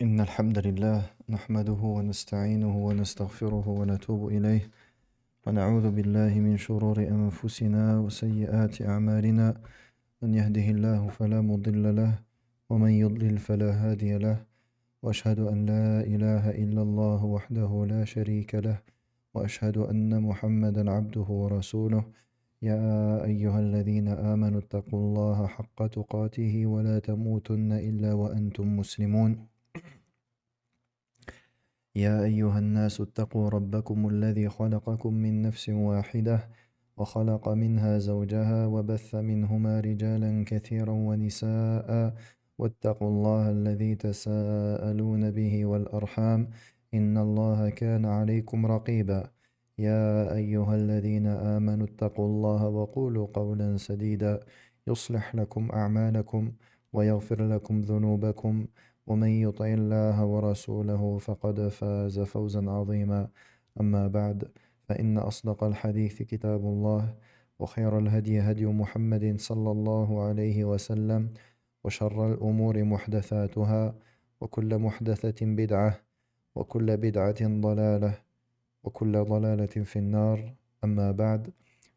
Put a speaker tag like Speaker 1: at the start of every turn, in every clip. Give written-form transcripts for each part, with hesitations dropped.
Speaker 1: إن الحمد لله نحمده ونستعينه ونستغفره ونتوب إليه ونعوذ بالله من شرور أنفسنا وسيئات أعمالنا من يهده الله فلا مضل له ومن يضلل فلا هادي له وأشهد أن لا إله إلا الله وحده لا شريك له وأشهد أن محمدا عبده ورسوله يا أيها الذين آمنوا اتقوا الله حق تقاته ولا تموتن إلا وأنتم مسلمون يا أيها الناس اتقوا ربكم الذي خلقكم من نفس واحدة وخلق منها زوجها وبث منهما رجالا كثيرا ونساء واتقوا الله الذي تساءلون به والأرحام إن الله كان عليكم رقيبا يا أيها الذين آمنوا اتقوا الله وقولوا قولا سديدا يصلح لكم أعمالكم ويغفر لكم ذنوبكم ومن يطع الله ورسوله فقد فاز فوزا عظيما أما بعد فإن أصدق الحديث كتاب الله وخير الهدي هدي محمد صلى الله عليه وسلم وشر الأمور محدثاتها وكل محدثة بدعة وكل بدعة ضلالة وكل ضلالة في النار أما بعد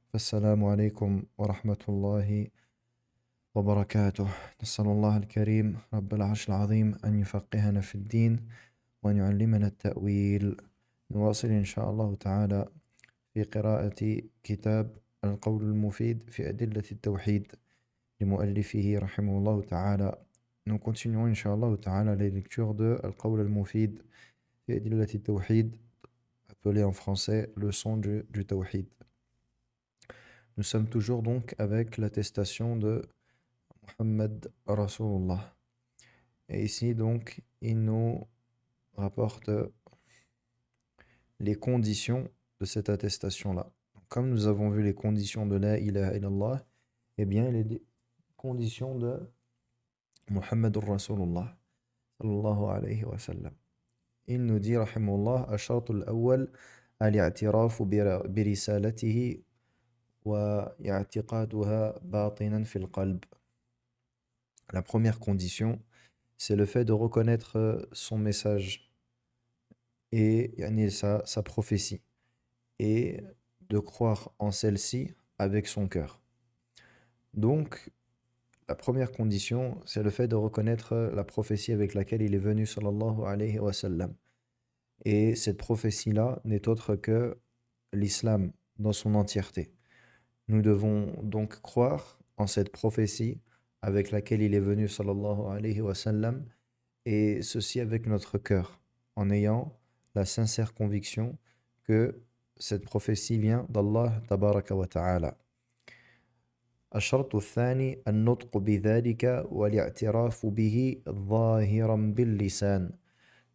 Speaker 1: فالسلام عليكم ورحمة الله وبركاته. نسأل الله الكريم رب العرش العظيم أن يفقهنا في الدين وأن يعلمنا التأويل. نواصل إن شاء الله تعالى في قراءة كتاب القول المفيد في أدلة التوحيد لمؤلفه رحمه الله تعالى. Nous continuons إن شاء الله تعالى les lectures de القول المفيد في أدلة التوحيد, appelé en français leçon du tawhid. Nous sommes toujours donc avec l'attestation de Muhammad Rasulullah. Et ici, donc, il nous rapporte les conditions de cette attestation-là. Comme nous avons vu les conditions de la ilaha illallah, eh bien, les conditions de Muhammad Rasulullah, sallallahu alayhi wa sallam. Il nous dit, rahimahullah, الشرط الأول الاعتراف برسالته واعتقادها باطنا في القلب. La première condition, c'est le fait de reconnaître son message et sa prophétie et de croire en celle-ci avec son cœur. Donc, la première condition, c'est le fait de reconnaître la prophétie avec laquelle il est venu, sallallahu alayhi wa sallam. Et cette prophétie-là n'est autre que l'islam dans son entièreté. Nous devons donc croire en cette prophétie avec laquelle il est venu, sallallahu alayhi wa sallam, et ceci avec notre cœur, en ayant la sincère conviction que cette prophétie vient d'Allah tabaraka wa ta'ala. الشرط الثاني النطق بذلك والاعتراف به ظاهرا باللسان.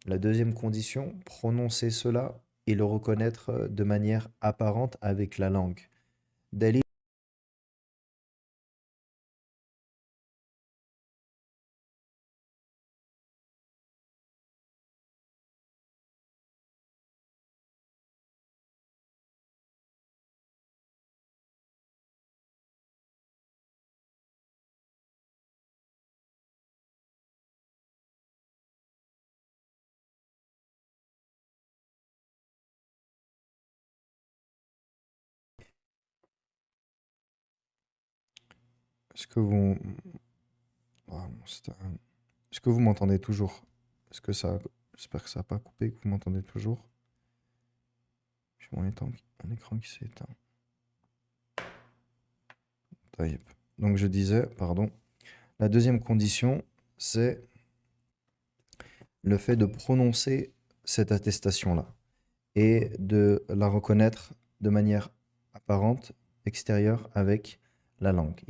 Speaker 1: La deuxième condition, prononcer cela et le reconnaître de manière apparente avec la langue. دليل Est-ce que vous... Est-ce que vous m'entendez toujours? J'espère que ça n'a pas coupé, que vous m'entendez toujours. J'ai mon écran qui s'est éteint. Taïeb. Donc je disais, pardon, la deuxième condition, c'est le fait de prononcer cette attestation-là et de la reconnaître de manière apparente, extérieure, avec la langue.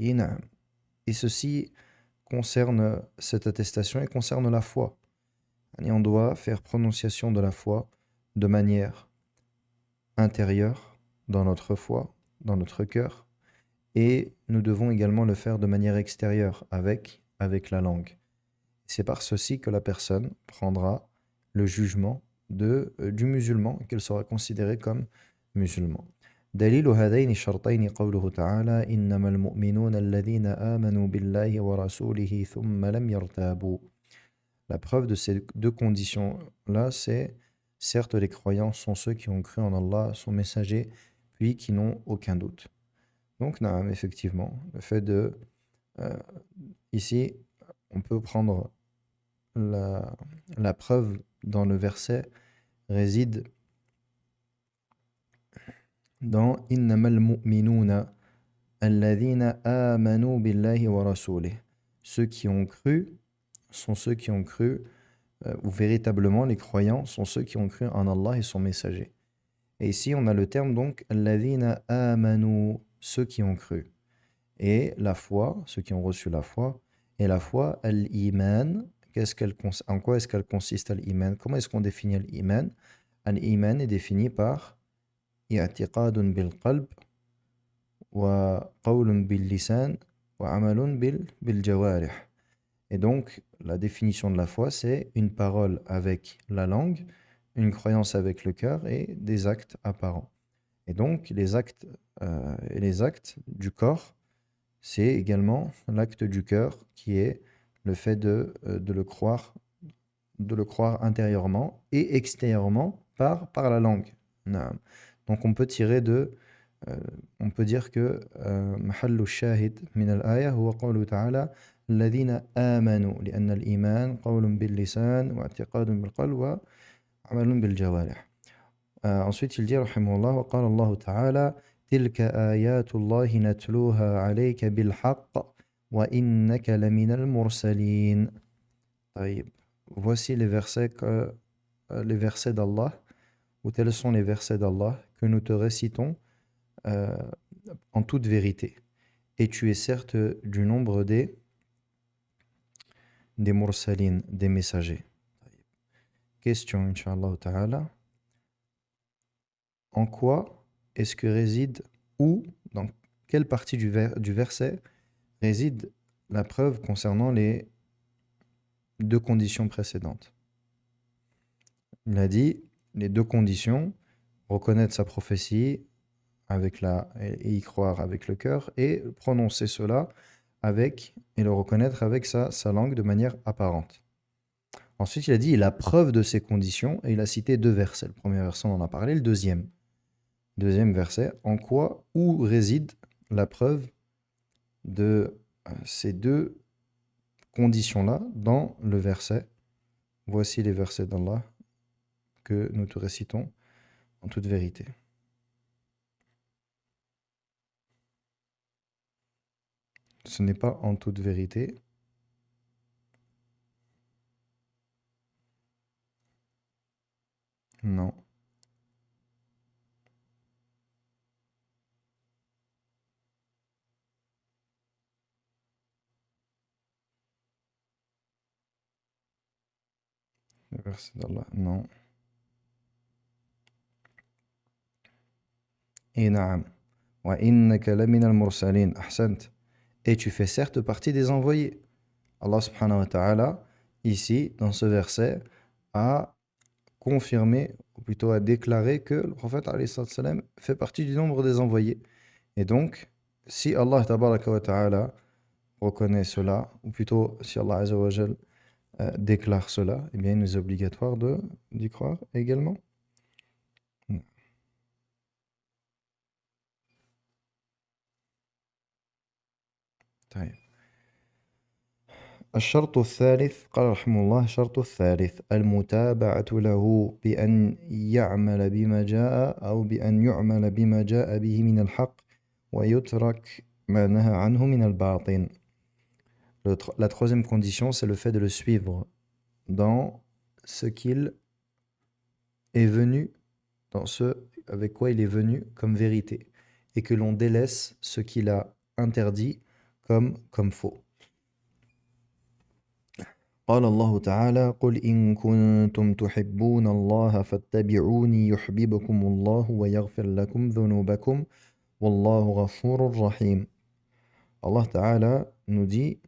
Speaker 1: Et ceci concerne cette attestation et concerne la foi. Et on doit faire prononciation de la foi de manière intérieure dans notre foi, dans notre cœur, et nous devons également le faire de manière extérieure avec la langue. C'est par ceci que la personne prendra le jugement du musulman, qu'elle sera considérée comme musulman. دليل هذين الشرطين قوله تعالى إنما المؤمنون الذين آمنوا بالله ورسوله ثم لم يرتابوا. La preuve de ces deux conditions-là, c'est certes les croyants sont ceux qui ont cru en Allah, son messager, puis qui n'ont aucun doute. Donc, naam, effectivement, le fait de... euh, ici, on peut prendre la, la preuve dans le verset réside dans innamal mu'minuna alladhina amanu billahi wa rasulih. Ceux qui ont cru sont ceux qui ont cru, ou véritablement les croyants sont ceux qui ont cru en Allah et son messager. Et ici, on a le terme donc alladhina amanu, ceux qui ont cru. Et la foi, ceux qui ont reçu la foi. Et la foi, al-iman, en quoi est-ce qu'elle consiste al-iman? Comment est-ce qu'on définit al-iman? Al-iman est défini par i'tiqadun bil qalb wa qawlun bil lisan wa amalun bil jawarih. Et donc, la définition de la foi, c'est une parole avec la langue, une croyance avec le cœur et des actes apparents. Et donc, les actes du corps, c'est également l'acte du cœur qui est le fait de le croire intérieurement et extérieurement par la langue. Naam. Donc on peut dire que mahallu shahid min al-aya huwa qawlu ta'ala alladhina amanu li'anna al-iman qawlun bil lisan wa i'tiqadun bil qalb wa amalun bil jawarih. Ensuite il dit rahimahullah wa qala Allah ta'ala tilka ayatullahi natluha alayka bil haqq wa innaka lamina al-mursalin. طيب. Voici les versets d'Allah, ou tels sont les versets d'Allah que nous te récitons euh, en toute vérité. Et tu es certes du nombre des mursalines, des messagers. Question, Inch'Allah ta'ala. En quoi est-ce que réside, ou dans quelle partie du verset réside la preuve concernant les deux conditions précédentes? Il a dit les deux conditions, reconnaître sa prophétie et y croire avec le cœur, et prononcer cela et le reconnaître avec sa langue de manière apparente. Ensuite, il a dit la preuve de ces conditions, et il a cité deux versets. Le premier verset, on en a parlé, le deuxième verset, où réside la preuve de ces deux conditions-là dans le verset. Voici les versets d'Allah que nous te récitons en toute vérité. Ce n'est pas en toute vérité. Non. Le verset d'Allah, non. Et na'am. Wa innaka lamina al-mursalin. Ahsant. Et tu fais certes partie des envoyés. Allah subhanahu wa ta'ala, ici, dans ce verset, a confirmé, ou plutôt a déclaré que le prophète alayhi salam fait partie du nombre des envoyés. Et donc, si Allah tabaraka wa ta'ala reconnaît cela, ou plutôt si Allah azza wa jal déclare cela, eh bien il nous est obligatoire d'y croire également. طيب. الشرط الثالث قال رحمه الله الشرط الثالث المتابعة له بأن يعمل بما جاء أو بأن يعمل بما جاء به من الحق ويترك ما نهى عنه من الباطن. La troisième condition, c'est le fait de le suivre dans ce qu'il est venu, dans ce avec quoi il est venu comme vérité, et que l'on délaisse ce qu'il a interdit comme faux. قال الله تعالى قل إن كنتم تحبون الله فاتبعوني يحببكم الله ويغفر لكم ذنوبكم والله غفور رحيم. Allah Ta'ala nous dit,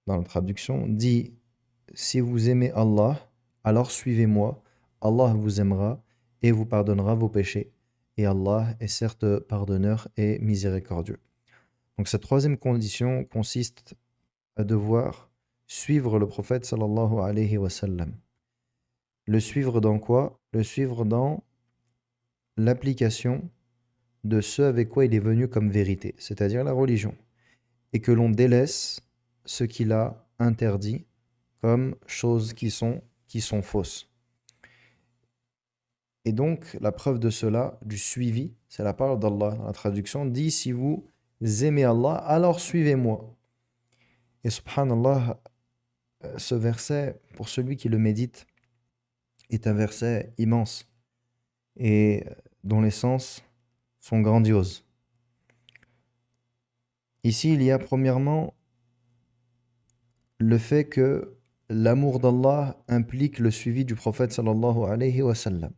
Speaker 1: dans la traduction, dit si vous aimez Allah, alors suivez-moi, Allah vous aimera et vous pardonnera vos péchés. Et Allah est certes pardonneur et miséricordieux. Donc cette troisième condition consiste à devoir suivre le prophète sallallahu alayhi wa sallam. Le suivre dans quoi? Le suivre dans l'application de ce avec quoi il est venu comme vérité, c'est-à-dire la religion, et que l'on délaisse ce qu'il a interdit comme choses qui sont fausses. Et donc, la preuve de cela, du suivi, c'est la parole d'Allah. Dans la traduction, dit, si vous aimez Allah, alors suivez-moi. Et subhanallah, ce verset, pour celui qui le médite, est un verset immense et dont les sens sont grandioses. Ici, il y a premièrement le fait que l'amour d'Allah implique le suivi du prophète sallallahu alayhi wa sallam.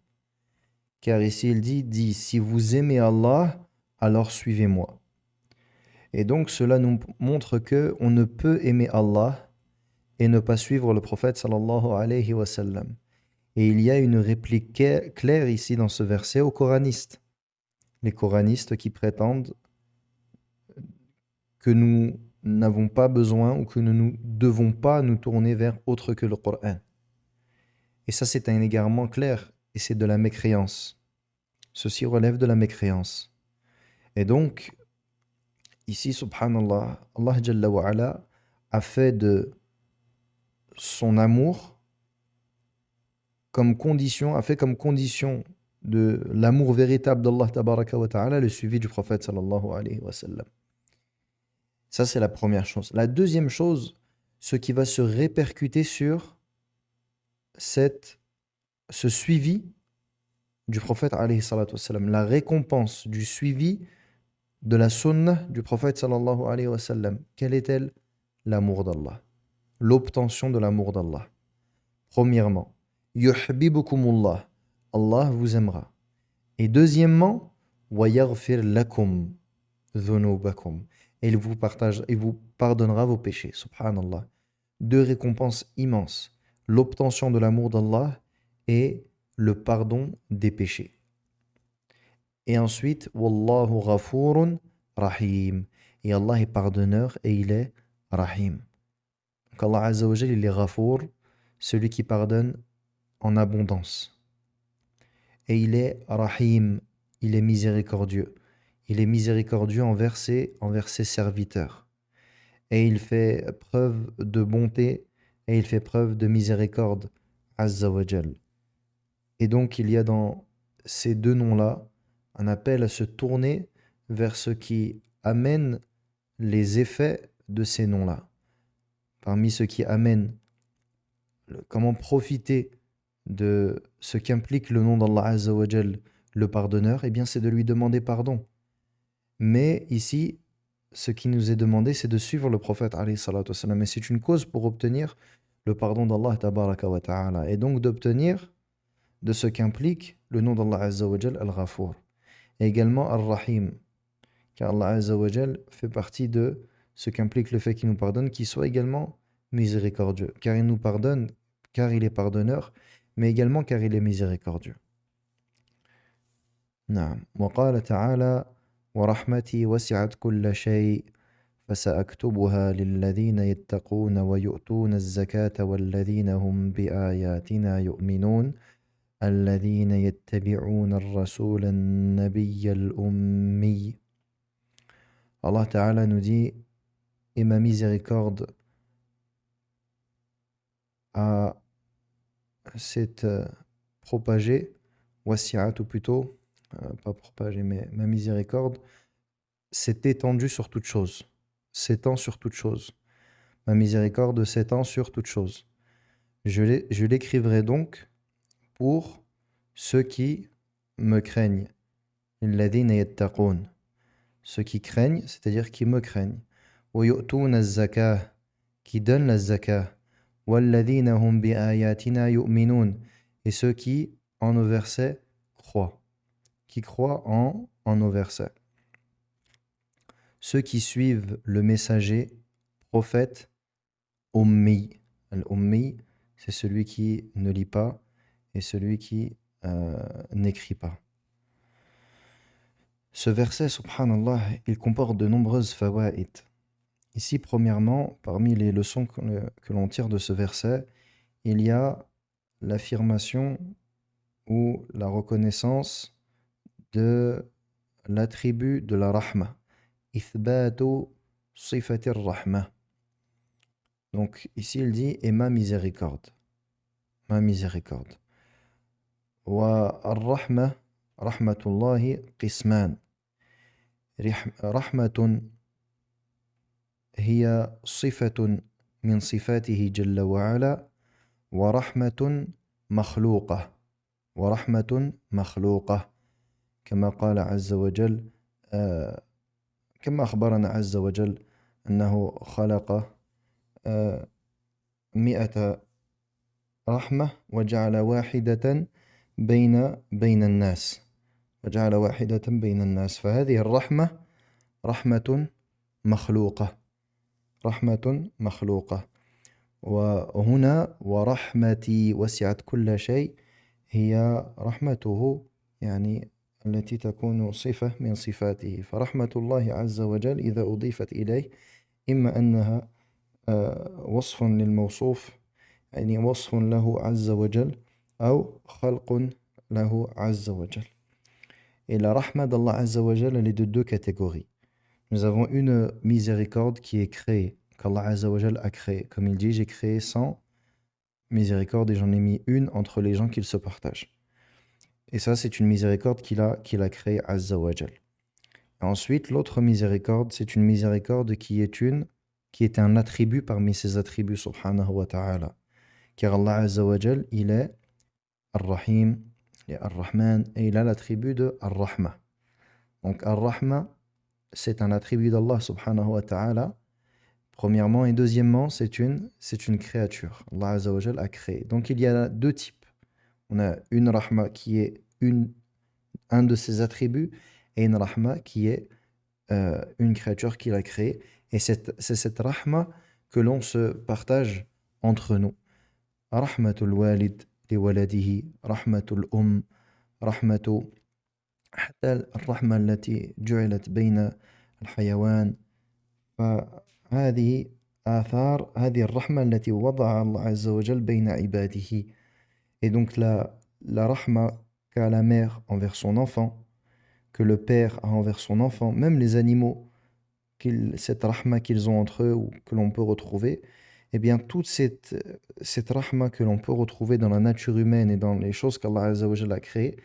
Speaker 1: Car ici, il dit, si vous aimez Allah, alors suivez-moi. Et donc, cela nous montre que on ne peut aimer Allah et ne pas suivre le prophète sallallahu alayhi wa sallam. Et il y a une réplique claire ici dans ce verset aux coranistes. Les coranistes qui prétendent que nous n'avons pas besoin ou que nous ne devons pas nous tourner vers autre que le Coran. Et ça, c'est un égarement clair et c'est de la mécréance. Ceci relève de la mécréance. Et donc, ici, subhanallah, Allah Jalla wa Ala a fait de son amour a fait comme condition de l'amour véritable d'Allah tabaraka wa ta'ala le suivi du prophète sallallahu alayhi wa sallam. Ça, c'est la première chose. La deuxième chose, ce qui va se répercuter sur ce suivi du prophète alayhi salatu wa sallam, la récompense du suivi de la sunnah du prophète sallallahu alayhi wa sallam. Quelle est-elle? L'amour d'Allah. L'obtention de l'amour d'Allah. Premièrement, yuhibbukumullah. Allah vous aimera. Et deuxièmement, wa yaghfir lakum dhunubakum. Et il vous pardonnera vos péchés. Subhanallah. Deux récompenses immenses. L'obtention de l'amour d'Allah et le pardon des péchés. Et ensuite, wallahu ghafurun rahim. Et Allah est pardonneur et il est rahim. Donc Allah Azza wa Jal, il est ghafour, celui qui pardonne en abondance. Et il est rahim, il est miséricordieux. Il est miséricordieux envers ses serviteurs. Et il fait preuve de bonté et il fait preuve de miséricorde, Azza wa Jal. Et donc il y a dans ces deux noms-là un appel à se tourner vers ce qui amène les effets de ces noms-là. Parmi ce qui amène comment profiter de ce qu'implique le nom d'Allah Azza wa Jal, le pardonneur, eh bien c'est de lui demander pardon. Mais ici, ce qui nous est demandé, c'est de suivre le prophète alayhi salatu wassalam. Et c'est une cause pour obtenir le pardon d'Allah tabaraka wa ta'ala. Et donc d'obtenir de ce qu'implique le nom d'Allah Azza wa Jal, Al-Ghafour. Et également Ar-Rahim. Car Allah Azza wa Jal fait partie de ce qu'implique le fait qu'il nous pardonne, qu'il soit également miséricordieux. Car il nous pardonne, car il est pardonneur, mais également car il est miséricordieux. Naam. Wa qala ta'ala ورحمتي وسعت كل شيء فسأكتبها للذين يتقون ويؤتون الزكاة والذين هم بآياتنا يؤمنون الذين يتبعون الرسول النبي الأمي. Allah Ta'ala nous dit, et ma miséricorde s'est propagée, wasi'at ou plutôt, pas propagée, mais ma miséricorde s'est étendue sur toute chose, s'étend sur toute chose. Ma miséricorde s'étend sur toute chose. Je l'écriverai donc pour ceux qui me craignent. الذين يتقون. Ceux qui craignent, c'est-à-dire qui me craignent. ويؤتون الزكاة. Qui donnent la zakah. والذين هم بآياتنا يؤمنون. Et ceux qui, en nos versets, croient. Qui croient en nos versets. Ceux qui suivent le messager, prophète, ummi. Al-ummi, c'est celui qui ne lit pas et celui qui n'écrit pas. Ce verset, subhanallah, il comporte de nombreuses fawaïd. Ici, premièrement, parmi les leçons que l'on tire de ce verset, il y a l'affirmation ou la reconnaissance de l'attribut de la rahma. Ithbatu sifatir rahma. Donc ici il dit et ma miséricorde. Ma miséricorde. Wa ar-rahma, rahmatullahi qisman. رحمة هي صفة من صفاته جل وعلا ورحمة مخلوقة ورحمة مخلوقة كما قال عز وجل كما أخبرنا عز وجل أنه خلق 100 رحمة وجعل واحدة بين الناس وجعل واحدة بين الناس فهذه الرحمة رحمة مخلوقة رحمة مخلوقة وهنا ورحمتي وسعت كل شيء هي رحمته يعني التي تكون صفة من صفاته فرحمة الله عز وجل إذا أضيفت إليه إما أنها وصف للموصوف يعني وصف له عز وجل أو خلق له عز وجل. Et la rahma d'Allah Azza wa Jal, elle est de deux catégories. Nous avons une miséricorde qui est créée, qu'Allah Azza wa Jal a créée. Comme il dit, j'ai créé 100 miséricordes et j'en ai mis une entre les gens qu'ils se partagent. Et ça, c'est une miséricorde qu'il a créée Azza wa Jal. Et ensuite, l'autre miséricorde, c'est une miséricorde qui est un attribut parmi ses attributs, subhanahu wa ta'ala. Car Allah Azza wa Jal, il est Ar-Rahim, il est Ar-Rahman, et il a l'attribut de Ar-Rahma. Donc Ar-Rahma, c'est un attribut d'Allah subhanahu wa ta'ala, premièrement, et deuxièmement, c'est une créature. Allah Azza wa Jal a créé. Donc il y a deux types. On a une Rahma qui est un de ses attributs, et une Rahma qui est une créature qu'il a créée. Et c'est cette Rahma que l'on se partage entre nous. Rahmatul walid li waladihi, rahmatul رحمة حتى الرحمة التي جعلت بين الحيوان فهذه آثار هذه الرحمة التي وضع الله عز وجل بين عباده. Et donc la rahma qu'a la mère envers son enfant, que le père a envers son enfant, même les animaux, cette rahma qu'ils ont entre eux ou que l'on peut retrouver, eh bien toute cette rahma que l'on peut retrouver dans la nature humaine et dans les choses qu'Allah Azza wa Jalla a créées,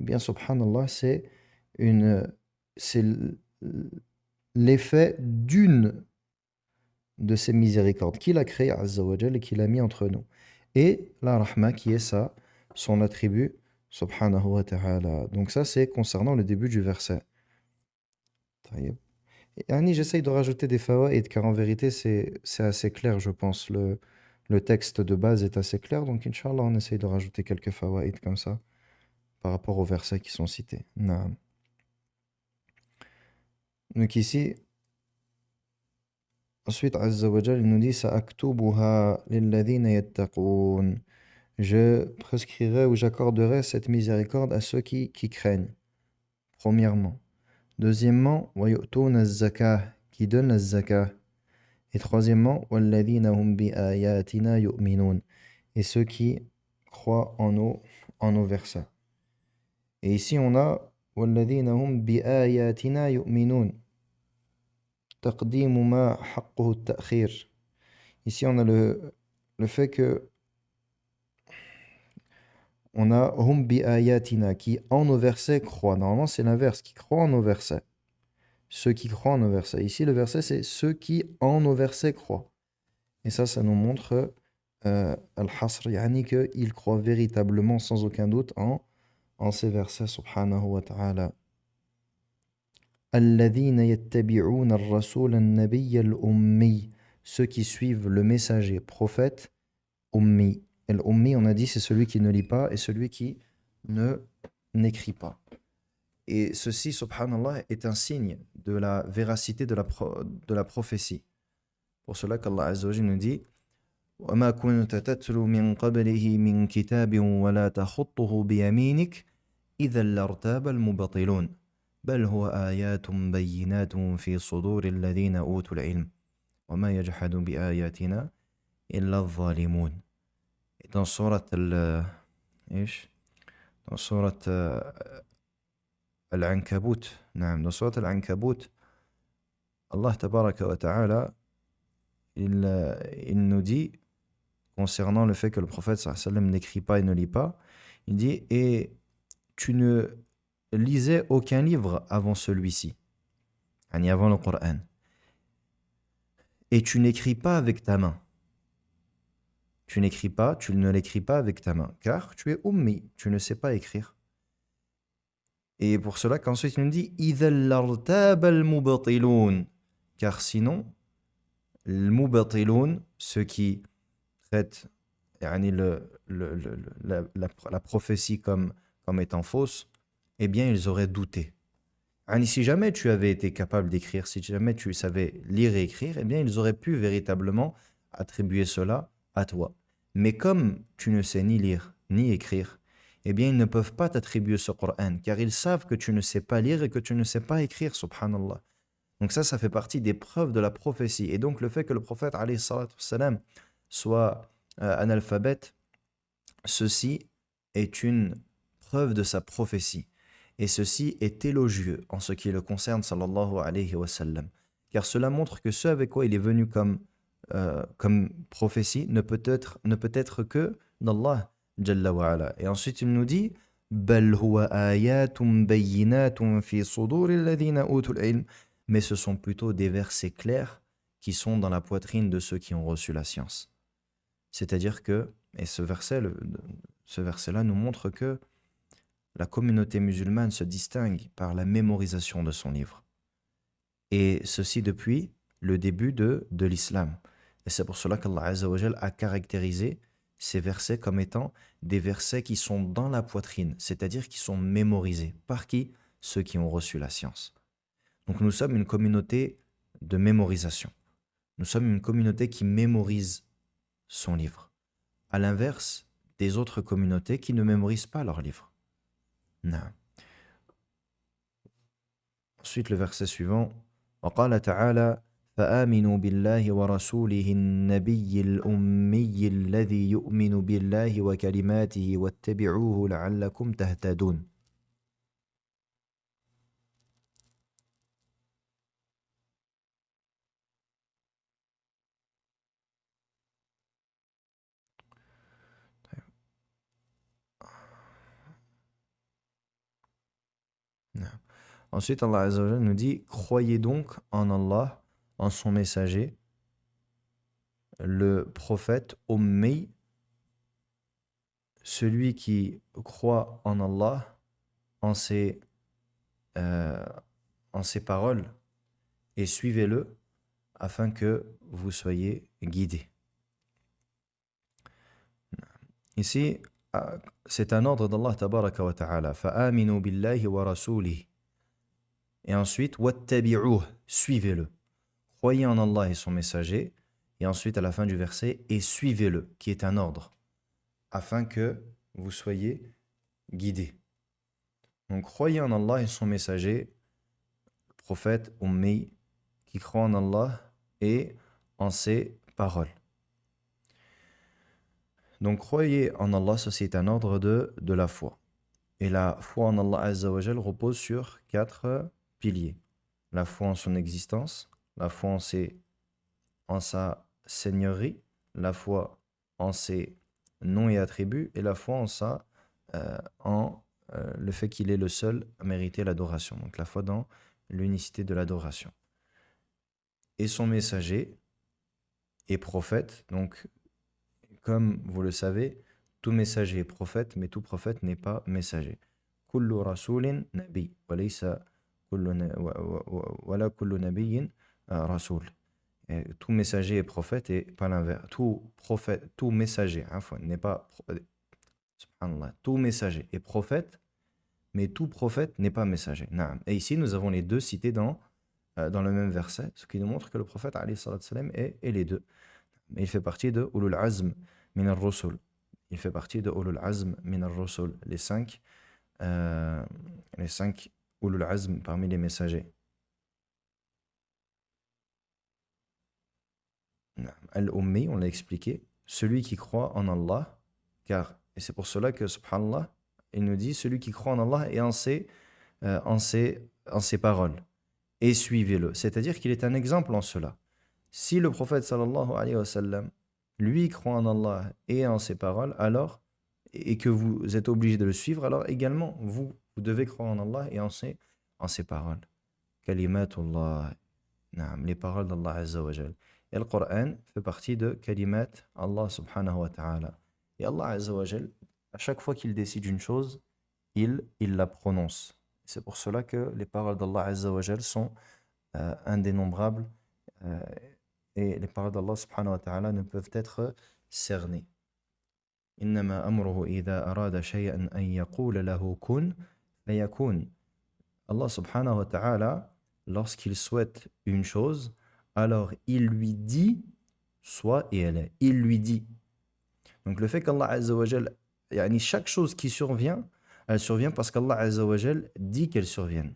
Speaker 1: eh bien subhanallah, c'est l'effet d'une de ces miséricordes qu'il a créées Azza wa Jalla et qu'il a mis entre nous. Et la rahma qui est son attribut subhanahu wa ta'ala. Donc ça c'est concernant le début du verset. Taïb. Annie, j'essaye de rajouter des fawaïd car en vérité c'est assez clair, je pense. Le texte de base est assez clair, donc Inch'Allah on essaye de rajouter quelques fawaïd comme ça par rapport aux versets qui sont cités. Naam. Donc ici, ensuite Azza wa Jal il nous dit Sa'aktubuha lilladhina yattaqoon. Je prescrirai ou j'accorderai cette miséricorde à ceux qui craignent. Premièrement. Deuxièmement, وَيُؤْتُونَ الزَّكَاةَ qui donnent la zakah. Et troisièmement, وَالَّذِينَ هُمْ بِآيَاتِنَا يُؤْمِنُونَ et ceux qui croient en nos versets. Et ici on a وَالَّذِينَ هُمْ بِآيَاتِنَا يُؤْمِنُونَ تقديم ما حقه التأخير. Ici on a le fait que on a hum bi ayatina qui en nos versets croient. Normalement c'est l'inverse, qui croient en nos versets. Ceux qui croient en nos versets. Ici le verset c'est ceux qui en nos versets croient. Et ça nous montre al-hasr, yani qu'ils croient véritablement sans aucun doute en ces versets subhanahu wa ta'ala. الذين يتبعون الرسول النبي الأمي ceux qui suivent le messager prophète ummi. Et l'ummi, on a dit, c'est celui qui ne lit pas et celui qui n'écrit pas. Et ceci, subhanallah, est un signe de la véracité de la prophétie. Pour cela qu'Allah Azza wa Jalla nous dit وَمَا كُنْتَ تَتْلُو مِنْ قَبْلِهِ مِنْ كِتَابٍ وَلَا تَخُطُّهُ بِيَمِينِكَ إِذًا لَارْتَابَ الْمُبْطِلُونَ بَلْ هُوَ آيَاتٌ بَيِّنَاتٌ فِي صُدُورِ الَّذِينَ أُوتُوا الْعِلْمَ وَمَا يَجْحَدُ بِآيَاتِنَا إِلَّا الظَّالِمُونَ. Et dans sourate dans sourate Al-Ankabut, dans sourate Al-Ankabut, Allah tabaraka wa ta'ala, il nous dit, concernant le fait que le prophète sallallahu alayhi wa sallam n'écrit pas et ne lit pas, il dit, et tu ne lisais aucun livre avant celui-ci, avant le Coran, et tu n'écris pas avec ta main. Tu ne l'écris pas avec ta main, car tu es ummi, tu ne sais pas écrire. Et pour cela qu'ensuite il nous dit إِذَا لَارْتَابَ الْمُبْطِلُونَ, car sinon, الْمُبْطِلُونَ, ceux qui traitent la prophétie comme étant fausse, eh bien ils auraient douté. Si jamais tu avais été capable d'écrire, si jamais tu savais lire et écrire, eh bien ils auraient pu véritablement attribuer cela à toi. Mais comme tu ne sais ni lire ni écrire, eh bien ils ne peuvent pas t'attribuer ce Coran, car ils savent que tu ne sais pas lire et que tu ne sais pas écrire, subhanallah. Donc ça fait partie des preuves de la prophétie. Et donc le fait que le prophète alayhi salatu wassalam, soit analphabète, ceci est une preuve de sa prophétie. Et ceci est élogieux en ce qui le concerne, sallallahu alayhi wa sallam. Car cela montre que ce avec quoi il est venu comme prophétie ne peut être que d'Allah Jalla wa ala. Et ensuite il nous dit بَلْ هُوَ آيَاتٌ بَيِّنَاتٌ فِي صُدُورِ الَّذِينَ أُوتُوا الْعِلْمَ. Mais ce sont plutôt des versets clairs qui sont dans la poitrine de ceux qui ont reçu la science. C'est-à-dire que, et ce verset-là nous montre que la communauté musulmane se distingue par la mémorisation de son livre. Et ceci depuis le début de l'islam. Et c'est pour cela qu'Allah Azza wa Jal a caractérisé ces versets comme étant des versets qui sont dans la poitrine, c'est-à-dire qui sont mémorisés. Par qui? Ceux qui ont reçu la science. Donc nous sommes une communauté de mémorisation. Nous sommes une communauté qui mémorise son livre. À l'inverse des autres communautés qui ne mémorisent pas leur livre. Non. Ensuite le verset suivant. وقال تعالى فآمنوا بالله ورسوله النبي الأمي الذي يؤمن بالله وكلماته واتبعوه لعلكم تهتدون. Ensuite, Allah Azza wa Jalla nous dit, croyez donc en Allah, en son messager, le prophète Ummi, celui qui croit en Allah, en ses paroles, et suivez-le afin que vous soyez guidés. Ici, c'est un ordre d'Allah tabaraka wa ta'ala. Fa'aminu billahi wa rasulihi. Et ensuite, wattabi'uh, suivez-le. Croyez en Allah et son messager. Et ensuite, à la fin du verset, et suivez-le, qui est un ordre, afin que vous soyez guidés. Donc, croyez en Allah et son messager, le prophète Ummi, qui croit en Allah et en ses paroles. Donc, croyez en Allah, ceci est un ordre de la foi. Et la foi en Allah Azza wa Jal repose sur 4 piliers. La foi en son existence, la foi en sa seigneurie, la foi en ses noms et attributs, et la foi en le fait qu'il est le seul à mériter l'adoration. Donc la foi dans l'unicité de l'adoration. Et son messager est prophète. Donc, comme vous le savez, tout messager est prophète, mais tout prophète n'est pas messager. Kullu rasulin nabi, walaysa wala kullu nabiyyin rasul. Tout messager est prophète et pas l'inverse. Tout messager n'est pas subhanallah, tout messager est prophète, mais tout prophète n'est pas messager. Et ici, nous avons les deux cités dans le même verset, ce qui nous montre que le prophète alayhi salatu wassalam est les deux. Mais il fait partie de Ulul Azm min ar-Rusul. Il fait partie de Ulul Azm min ar-Rusul, les 5 Ulul Azm parmi les messagers. Al-Ummi, on l'a expliqué, celui qui croit en Allah, et c'est pour cela que, subhanallah, il nous dit, celui qui croit en Allah et en ses paroles, et suivez-le. C'est-à-dire qu'il est un exemple en cela. Si le prophète sallallahu alayhi wa sallam, lui croit en Allah et en ses paroles, alors, et que vous êtes obligé de le suivre, alors également, vous devez croire en Allah et en ses paroles. Kalimatullah, naam, les paroles d'Allah Azza wa Jal. Et le Coran fait partie de kalimat Allah subhanahu wa ta'ala. Et Allah Azza wa Jal, à chaque fois qu'il décide une chose, il la prononce. C'est pour cela que les paroles d'Allah Azza wa Jal sont indénombrables euh, et les paroles d'Allah subhanahu wa ta'ala ne peuvent être cernées. إنما أمره إذا أراد شيئا أن يقول له كن فيكون. Allah subhanahu wa ta'ala, lorsqu'il souhaite une chose, alors il lui dit soit et elle est. Il lui dit. Donc le fait qu'Allah Azza wa Jal, chaque chose qui survient, elle survient parce qu'Allah Azza wa Jal dit qu'elle survienne.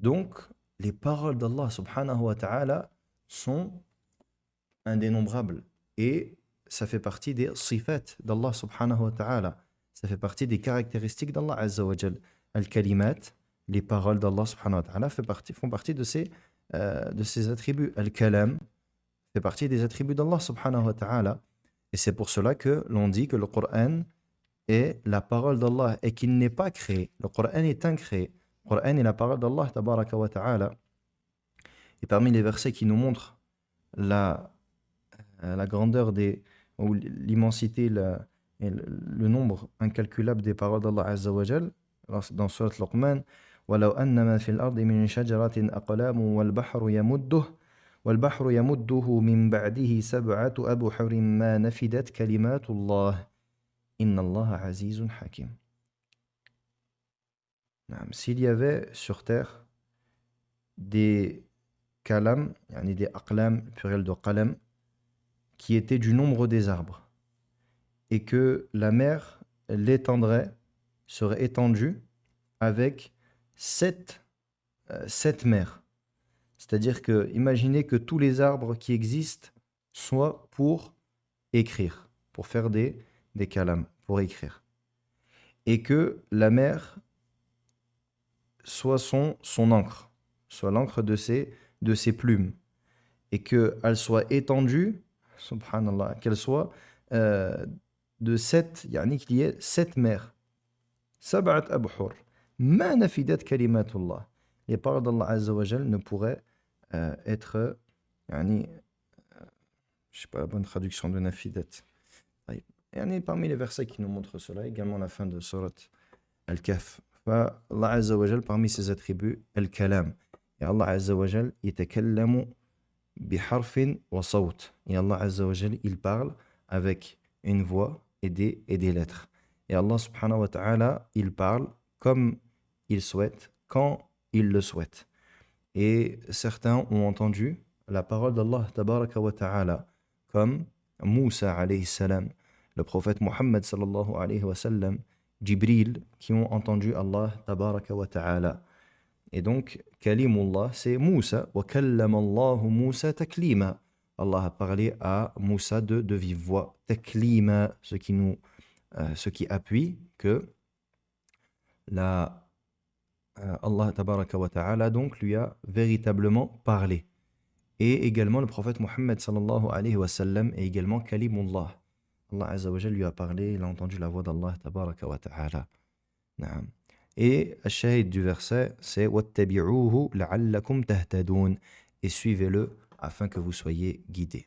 Speaker 1: Donc les paroles d'Allah subhanahu wa ta'ala sont indénombrables et ça fait partie des sifat d'Allah subhanahu wa ta'ala. Ça fait partie des caractéristiques d'Allah Azza wa Jal. Al-kalimat, les paroles d'Allah subhanahu wa ta'ala font partie de ses attributs. Al-kalam fait partie des attributs d'Allah subhanahu wa ta'ala. Et c'est pour cela que l'on dit que le Coran est la parole d'Allah et qu'il n'est pas créé. Le Coran est incréé. Le Coran est la parole d'Allah tabaraka wa ta'ala. Et parmi les versets qui nous montrent la grandeur ou l'immensité et le nombre incalculable des paroles d'Allah Azza wa Jal, dans Surat Luqman, وَلَوْ أَنَّمَا فِي الْأَرْضِ مِنْ شَجَرَةٍ أَقْلَامٌ وَالْبَحْرُ يَمُدُّهُ مِنْ بَعْدِهِ سَبْعَةُ أَبْحُرٍ مَا نَفِدَتْ كَلِمَاتُ اللَّهِ إِنَّ اللَّهَ عَزِيزٌ حَكِيمٌ. S'il y avait sur terre des kalam, des aqlam, pluriel de qalam, qui étaient du nombre des arbres, et que la mer serait étendue avec sept mers. C'est-à-dire que, imaginez que tous les arbres qui existent soient pour écrire, pour faire des kalams, pour écrire. Et que la mer soit son encre, soit l'encre de ses plumes. Et qu'elle soit étendue, subhanallah, qu'elle soit de sept, qu'il y ait 7 mers. Sab'at abhur. Ma nafidat kalimatullah. Les paroles d'Allah Azza wa Jal ne pourraient être, je ne sais pas la bonne traduction de nafidat. Parmi les versets qui nous montrent cela, également la fin de Surat Al-Kahf. Allah Azza wa Jal, parmi ses attributs, Al-Kalam. Et Allah Azza wa Jal, yatakallamu biharfin wa sawt. Et Allah Azza wa Jal, il parle avec une voix et des lettres. Et Allah subhanahu wa ta'ala, il parle comme il souhaite, quand il le souhaite. Et certains ont entendu la parole d'Allah tabaraka wa ta'ala, comme Moussa alayhi salam, le prophète Muhammad sallallahu alayhi wa sallam, Jibril, qui ont entendu Allah tabaraka wa ta'ala. Et donc, Kalimullah, c'est Moussa. Wa kallama Allahu Moussa taklima. Allah a parlé à Moussa de vive voix. Taklima, ce qui appuie que Allah tabaraka wa ta'ala donc lui a véritablement parlé. Et également le prophète Muhammad sallallahu alayhi wa sallam est également Kalimullah. Allah Azza wa Jal lui a parlé, il a entendu la voix d'Allah tabaraka wa ta'ala. Naam. Et le shahid du verset, c'est وَاتَّبِعُوهُ لَعَلَّكُمْ تَهْتَدُونَ. Et suivez-le afin que vous soyez guidés.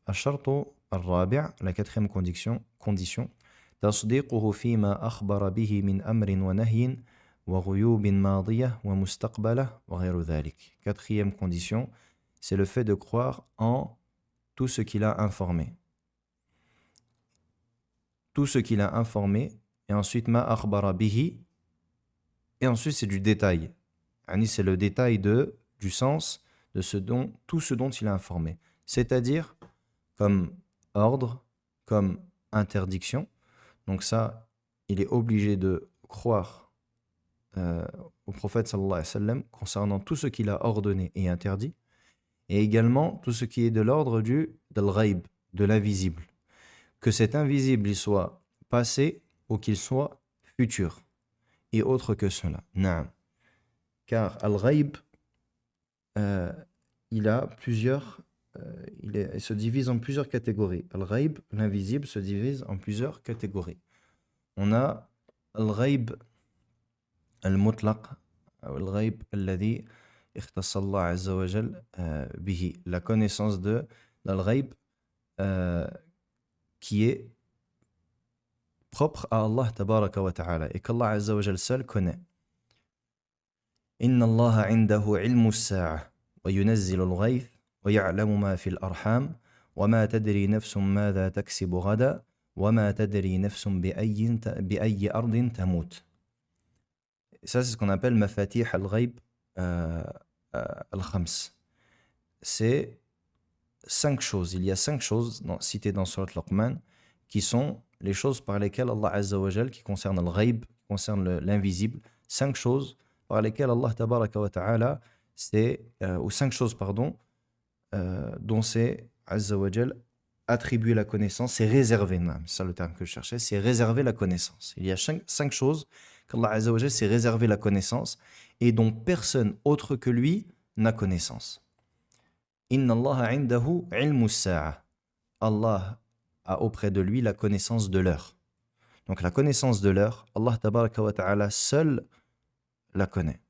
Speaker 1: الشرط الرابع, la quatrième condition, تصديقه فيما أخبر به من أمر ونهي وغيوب ماضية ومستقبلة وغير ذلك. Quatrième condition, c'est le fait de croire en tout ce qu'il a informé. Tout ce qu'il a informé, et ensuite ma akhbara bihi, et ensuite c'est du détail. C'est le détail du sens de tout ce dont il a informé. C'est-à-dire comme ordre, comme interdiction. Donc ça, il est obligé de croire au prophète sallallahu alayhi wa sallam concernant tout ce qu'il a ordonné et interdit. et également tout ce qui est de l'ordre de l'ghaib, de l'invisible. Que cet invisible il soit passé ou qu'il soit futur, et autre que cela. Naam. Car al-ghaib, euh, il se divise en plusieurs catégories. Al-ghaib, l'invisible, se divise en plusieurs catégories. On a al-ghaib al-mutlaq, ou al-ghaib alladhi اختص الله عز وجل به, la connaissance de l'al-ghaib qui est propre à Allah tabaraka wa ta'ala et qu'Allah azza wa jal seul connaît. Inna Allah indahu ilmu as-sa'a wa yunazzilu al-ghayth wa ya'lamu ma fi al-arham wa ma tadri nafsun madha taksibu ghada wa ma tadri nafsun bi ayyi ardin tamut. Ça c'est ce qu'on appelle mafatih al-ghaib al-khams. C'est 5 choses. Il y a 5 choses citées dans Surat Luqman qui sont les choses par lesquelles Allah Azza wa Jal, qui concernent le ghaib, qui concernent l'invisible, 5 choses par lesquelles Allah Tabaraka wa Ta'ala, ou 5 choses, pardon, dont c'est Azza wa Jal attribuer la connaissance, c'est réserver, c'est ça le terme que je cherchais, c'est réserver la connaissance. Il y a 5 choses qu'Allah Azza wa Jal s'est réservé la connaissance et dont personne autre que lui n'a connaissance. Inna Allah indahu ilmu as-sa'a. Allah a auprès de lui la connaissance de l'heure. Donc la connaissance de l'heure, Allah tabaraka wa ta'ala seul la connaît.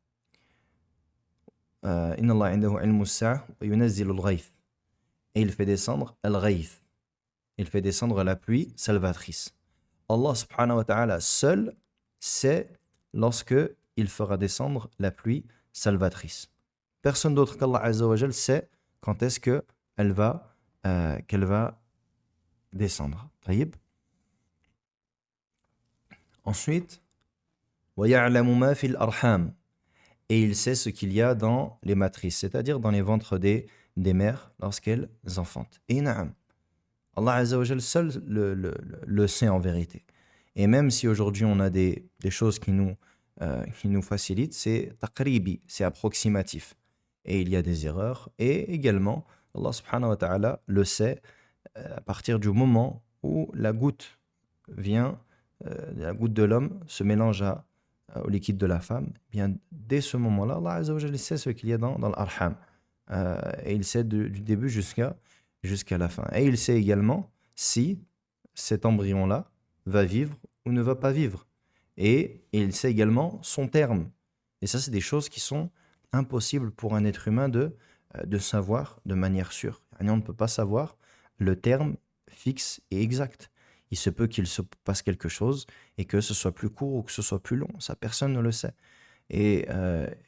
Speaker 1: Inna Allah indahu ilmu as-sa'a wa yunazzilu al-ghayth. Et il fait descendre al-ghayth. Il fait descendre la pluie salvatrice. Allah subhanahu wa ta'ala seul sait lorsque il fera descendre la pluie salvatrice. Personne d'autre qu'Allah azza wa jal sait quand est-ce qu'elle va descendre. Taïb. Ensuite, وَيَعْلَمُ مَا فِي الْأَرْحَامِ. Et il sait ce qu'il y a dans les matrices, c'est-à-dire dans les ventres des mères lorsqu'elles enfantent. Et na'am, Allah Azza wa Jal seul le sait en vérité. Et même si aujourd'hui on a des choses qui nous facilitent, c'est taqribi, c'est approximatif. Et il y a des erreurs. Et également, Allah subhanahu wa ta'ala le sait à partir du moment où la goutte la goutte de l'homme se mélange au liquide de la femme. Bien, dès ce moment-là, Allah Azza wa Jalla sait ce qu'il y a dans l'arham. Et il sait du début jusqu'à la fin. Et il sait également si cet embryon-là va vivre ou ne va pas vivre. Et il sait également son terme. Et ça, c'est des choses qui sont impossible pour un être humain de savoir de manière sûre. On ne peut pas savoir le terme fixe et exact. Il se peut qu'il se passe quelque chose et que ce soit plus court ou que ce soit plus long. Ça, personne ne le sait. Et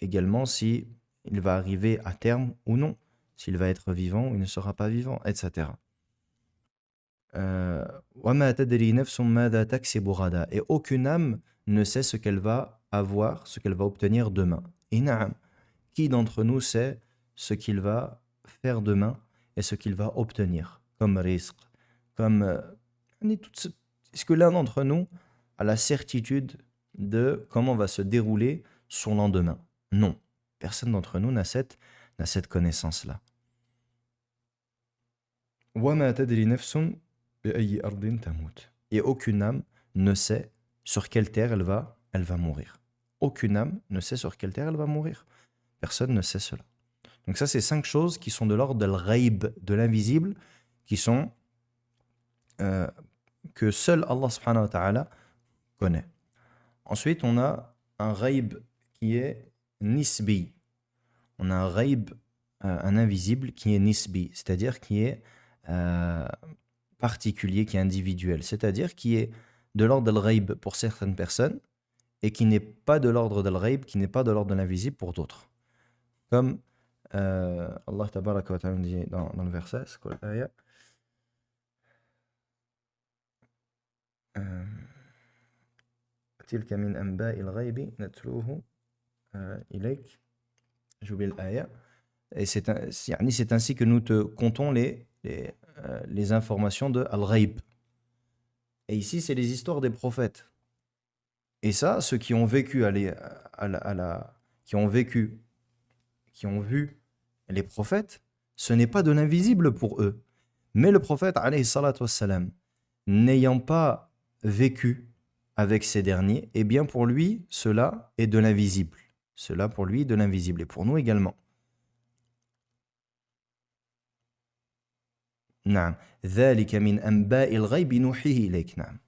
Speaker 1: également, si il va arriver à terme ou non, s'il va être vivant ou il ne sera pas vivant, etc. وَمَا تَدْرِي نَفْسٌ مَاذَا تَكْسِبُ غَدًا. Et aucune âme ne sait ce qu'elle va avoir, ce qu'elle va obtenir demain. Et na'am, qui d'entre nous sait ce qu'il va faire demain et ce qu'il va obtenir comme risque, comme est-ce que l'un d'entre nous a la certitude de comment va se dérouler son lendemain? Non, personne d'entre nous n'a cette connaissance-là. وَمَا تَدْرِي نَفْسٌ بِأَيِّ أَرْضٍ تَمُوتُ. Et aucune âme ne sait sur quelle terre elle va mourir. Aucune âme ne sait sur quelle terre elle va mourir. Personne ne sait cela. Donc ça, c'est 5 choses qui sont de l'ordre de l'ghaib, de l'invisible, qui sont que seul Allah subhanahu wa ta'ala connaît. Ensuite, on a un ghaib qui est nisbi. On a un ghaib, un invisible qui est nisbi, c'est-à-dire qui est particulier, qui est individuel, c'est-à-dire qui est de l'ordre de l'ghaib pour certaines personnes et qui n'est pas de l'ordre de l'ghaib, qui n'est pas de l'ordre de l'invisible pour d'autres. Comme Allah tabaraka wa ta'ala dit dans le verset, c'est quoi l'ayah? تلك من أنباء الغيب نتلوه إليك. J'ai oublié l'ayah. Et c'est ainsi que nous te comptons les informations de al-ghaib. Et ici, c'est les histoires des prophètes. Et ça, ceux qui ont vécu qui ont vu les prophètes, Ce n'est pas de l'invisible pour eux. Mais le prophète, alayhi salatu wassalam, n'ayant pas vécu avec ces derniers, eh bien pour lui, cela est de l'invisible. Cela pour lui est de l'invisible. Et pour nous également. نعم ذلك من أنباء الغيب نوحيه إليك نعم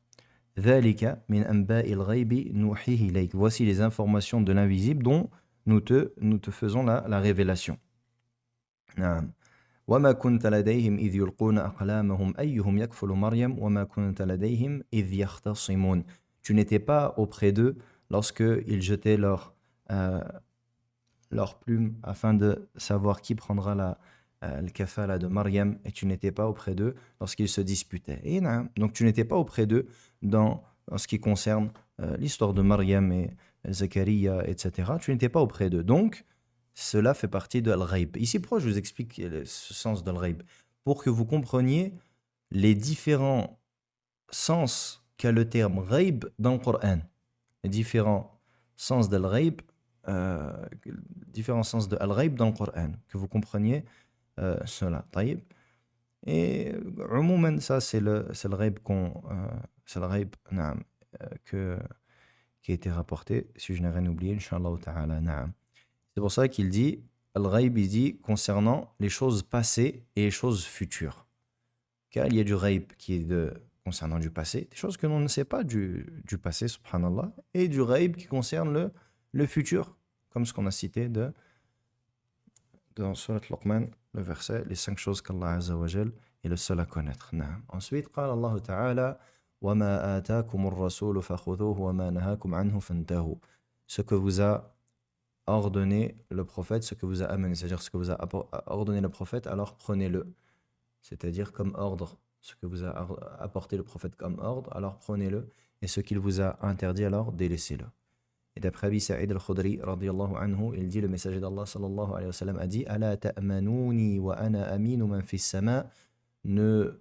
Speaker 1: ذلك من أنباء الغيب نوحيه إليك voici les informations de l'invisible dont nous te faisons la révélation نعم وما كنت لديهم إذ يلقون أقلامهم أيهم يكفل مريم وما كنت لديهم إذ يختصمون tu n'étais pas auprès d'eux lorsque ils jetaient leurs plumes afin de savoir qui prendra le kafala de Maryam et tu n'étais pas auprès d'eux lorsqu'ils se disputaient. Et donc tu n'étais pas auprès d'eux dans ce qui concerne l'histoire de Maryam et Zacharia, etc. Tu n'étais pas auprès d'eux. Donc, cela fait partie de Al-Ghaib. Ici, pourquoi je vous explique ce sens d'Al-Ghaib? Pour que vous compreniez les différents sens qu'a le terme Ghaib dans le Coran. Les différents sens d'Al-Ghaib, différents sens de Al-Ghaib dans le Coran. Que vous compreniez cela. طيب. Et عموما, ça c'est le ghaib c'est le ghaib نعم, qui a été rapporté, si je n'ai rien oublié, Inch'Allah ta'ala. نعم. C'est pour ça qu'il dit, al-ghaib, il dit concernant les choses passées et les choses futures. Car il y a du ghaib qui est concernant du passé, des choses que l'on ne sait pas du passé, subhanallah, et du ghaib qui concerne le futur, comme ce qu'on a cité dans Surat Luqman, le verset, les 5 choses qu'Allah Azza wa Jal est le seul à connaître. Ensuite, قال الله تعالى وما آتاكم الرسول فخذوه وما نهاكم عنه فانتهوا. Ce que vous a ordonné le prophète, ce que vous a amené, c'est-à-dire ce que vous a ordonné le prophète, alors prenez-le. C'est-à-dire comme ordre, ce que vous a apporté le prophète comme ordre, alors prenez-le, et ce qu'il vous a interdit, alors délaissez-le. Et d'après Abi Sa'id al-Khudri, radiyallahu anhu, il dit, le messager d'Allah, sallallahu alayhi wa sallam, a dit, Ala ta'manouni wa ana aminu man fis sama, ne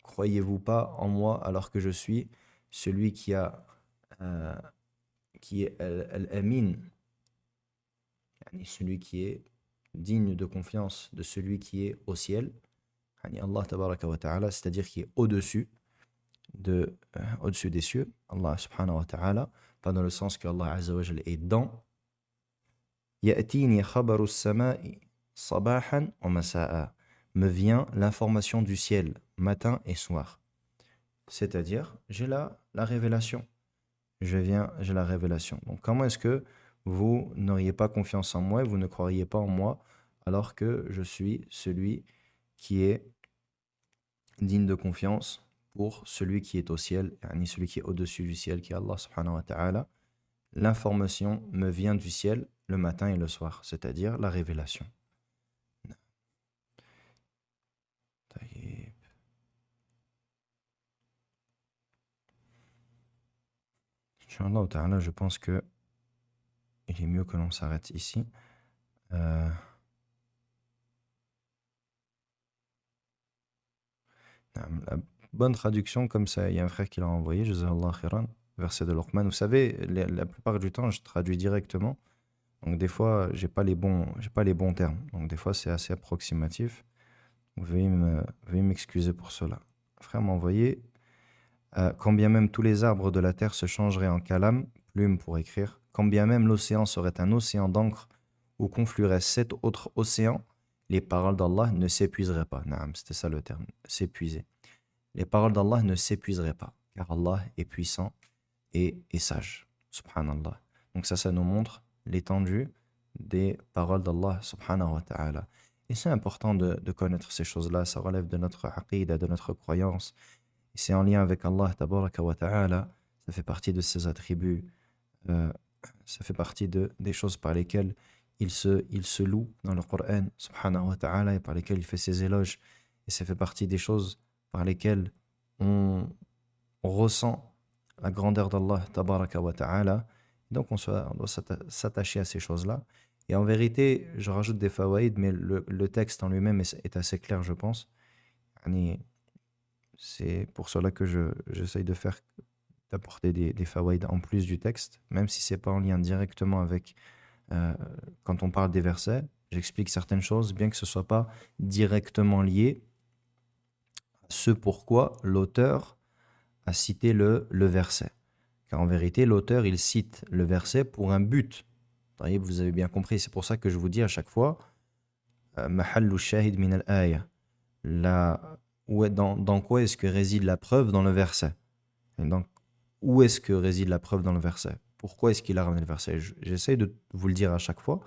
Speaker 1: croyez-vous pas en moi alors que je suis celui qui est al-amin, celui qui est digne de confiance de celui qui est au ciel, Allah tabaraka wa ta'ala, c'est-à-dire qui est au-dessus des cieux, Allah subhanahu wa ta'ala, pas dans le sens que Allah Azza wa Jalla est dans. Ya'tini khabaru as-sama'i sabahan wa masa'a. Me vient l'information du ciel matin et soir. C'est-à-dire, j'ai la révélation. J'ai la révélation. Donc comment est-ce que vous n'auriez pas confiance en moi et vous ne croiriez pas en moi alors que je suis celui qui est digne de confiance pour celui qui est au ciel, celui qui est au-dessus du ciel, qui est Allah subhanahu wa ta'ala. L'information me vient du ciel le matin et le soir, c'est-à-dire la révélation. Inch'Allah ta'ala, je pense que il est mieux que l'on s'arrête ici. La bonne traduction, comme ça, il y a un frère qui l'a envoyé, Jazakallah khairan, verset de Luqman. Vous savez, la plupart du temps, je traduis directement. Donc des fois, j'ai pas les bons termes. Donc des fois, c'est assez approximatif. Veuillez m'excuser pour cela. Le frère m'a envoyé, quand bien même tous les arbres de la terre se changeraient en calame, plume pour écrire, quand bien même l'océan serait un océan d'encre où conflueraient 7 autres océans, les paroles d'Allah ne s'épuiseraient pas. Naam, c'était ça le terme, s'épuiser. Les paroles d'Allah ne s'épuiseraient pas, car Allah est puissant et sage. Subhanallah. Donc ça nous montre l'étendue des paroles d'Allah subhanahu wa ta'ala. Et c'est important de connaître ces choses-là, ça relève de notre aqidah, de notre croyance. Et c'est en lien avec Allah tabaraka wa ta'ala, ça fait partie de ses attributs, ça fait partie des choses par lesquelles il se loue dans le Coran subhanahu wa ta'ala et par lesquelles il fait ses éloges. Et ça fait partie des choses par lesquelles on ressent la grandeur d'Allah tabaraka wa ta'ala. Donc on doit s'attacher à ces choses-là. Et en vérité, je rajoute des fawaïd, mais le texte en lui-même est assez clair, je pense. C'est pour cela que j'essaye d'apporter des fawaïd en plus du texte, même si ce n'est pas en lien directement avec quand on parle des versets. J'explique certaines choses, bien que ce ne soit pas directement lié à ce pourquoi l'auteur a cité le verset. Car en vérité, l'auteur, il cite le verset pour un but. Vous avez bien compris, c'est pour ça que je vous dis à chaque fois, mahallu shahid min al-aya. Dans quoi est-ce que réside la preuve dans le verset? Et donc, où est-ce que réside la preuve dans le verset? Pourquoi est-ce qu'il a ramené le verset? J'essaie de vous le dire à chaque fois.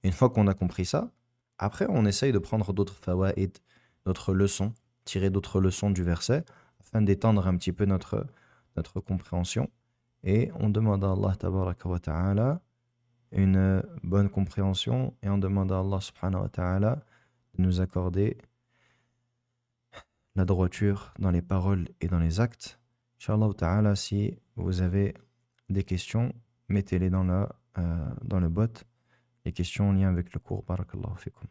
Speaker 1: Et une fois qu'on a compris ça, après, on essaye de prendre d'autres fawaïd, d'autres leçons, tirer d'autres leçons du verset, afin d'étendre un petit peu notre compréhension. Et on demande à Allah tabaraka wa ta'ala une bonne compréhension, et on demande à Allah subhanahu wa ta'ala de nous accorder la droiture dans les paroles et dans les actes. Inch'Allah ta'ala, si vous avez des questions, mettez-les dans le bot. Les questions en lien avec le cours. Barakallahu fikum.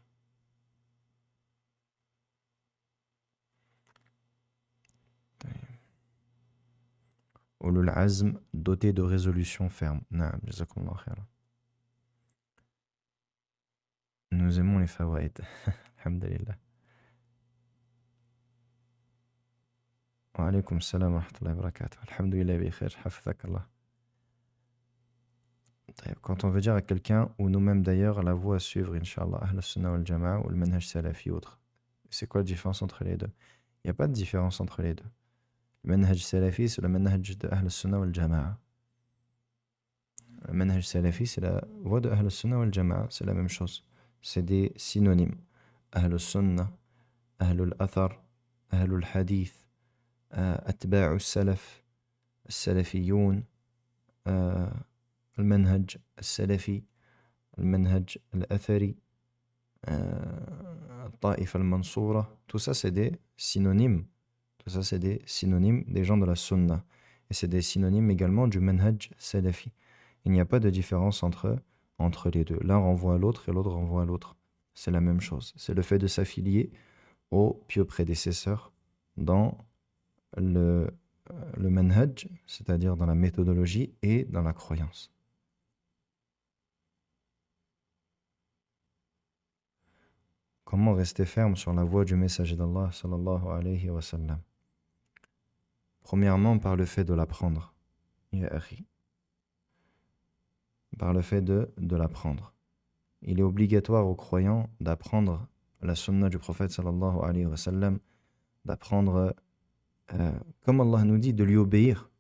Speaker 1: Ulul azm, doté de résolution ferme. Naam, jazakumullah khairan. Nous aimons les fawaïd. Alhamdulillah. Wa alaykum salam wa rahmatullahi wa barakatuh. Alhamdulillah bi khair, hafizakallah. Quand on veut dire à quelqu'un, ou nous-mêmes d'ailleurs, la voie à suivre, Inch'Allah, Ahl al-Sunnah wal-Jama'a ou le manhaj salafi ou autre. C'est quoi la différence entre les deux? Il n'y a pas de différence entre les deux. Le manhaj salafi, c'est le manhaj de Ahl al-Sunnah wal-Jama'a. Le manhaj salafi, c'est la voie de Ahl al-Sunnah wal-Jama'a, c'est la même chose. C'est des synonymes. Ahl al-Sunnah, Ahl al-Athar, Ahl al-Hadith, Atba'u al-Salaf, al-Salafiyoun, المنهج السلفي المنهج الأثري الطائفة المنصورة. Tout ça c'est des synonymes. Tout ça c'est des synonymes des gens de la sunna. Et c'est des synonymes également du manhaj salafi. Il n'y a pas de différence entre les deux. L'un renvoie à l'autre et l'autre renvoie à l'autre. C'est la même chose. C'est le fait de s'affilier aux pieux prédécesseurs dans le manhaj, c'est-à-dire dans la méthodologie et dans la croyance. Comment rester ferme sur la voie du messager d'Allah sallallahu alayhi wa sallam? Premièrement, par le fait de l'apprendre. Ya akhi. Par le fait de l'apprendre. Il est obligatoire aux croyants d'apprendre la sunna du prophète sallallahu alayhi wa sallam, d'apprendre, comme Allah nous dit, de lui obéir.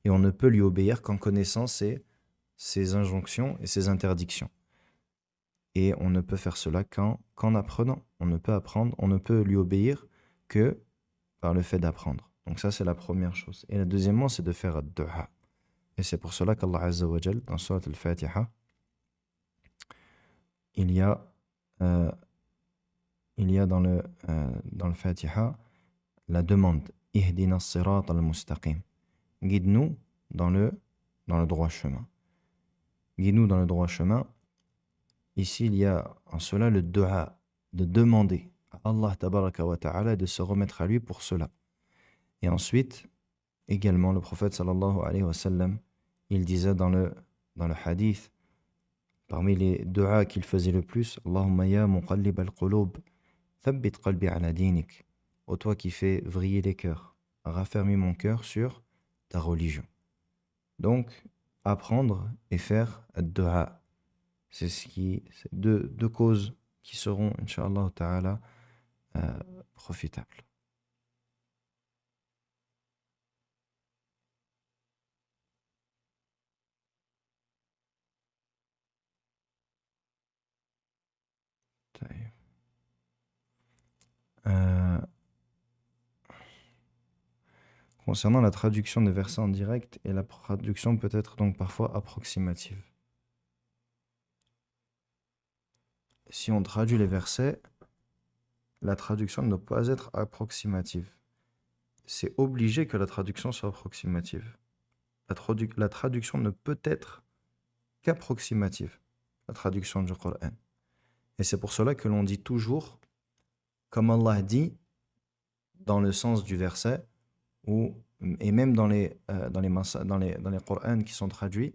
Speaker 1: Et on ne peut lui obéir qu'en connaissant ses injonctions et ses interdictions. Et on ne peut faire cela qu'en apprenant. On ne peut apprendre, on ne peut lui obéir que par le fait d'apprendre. Donc ça, c'est la première chose. Et la deuxièmement, c'est de faire ad-du'a. Et c'est pour cela qu'Allah Azza wa Jal, dans Surat al-Fatiha, il y a dans le Fatiha la demande Ihdina as-sirat al-mustaqim. Guide-nous dans le droit chemin. Guide-nous dans le droit chemin. Ici, il y a en cela le dua, de demander à Allah tabaraka wa ta'ala de se remettre à lui pour cela. Et ensuite, également, le prophète sallallahu alayhi wa sallam, il disait dans le hadith, parmi les duas qu'il faisait le plus, Allahumma ya muqallib al-qulub, thabbit qalbi ala dinik. Ô toi qui fais vriller les cœurs, raffermis mon cœur sur ta religion. Donc, apprendre et faire dua. C'est deux causes qui seront, Inch'Allah ta'ala, profitables. Concernant la traduction des versets en direct, et la traduction peut être donc parfois approximative. Si on traduit les versets, la traduction ne doit pas être approximative. C'est obligé que la traduction soit approximative. La traduction ne peut être qu'approximative, la traduction du Coran. Et c'est pour cela que l'on dit toujours, comme Allah dit, dans le sens du verset, et même dans les Corans qui sont traduits,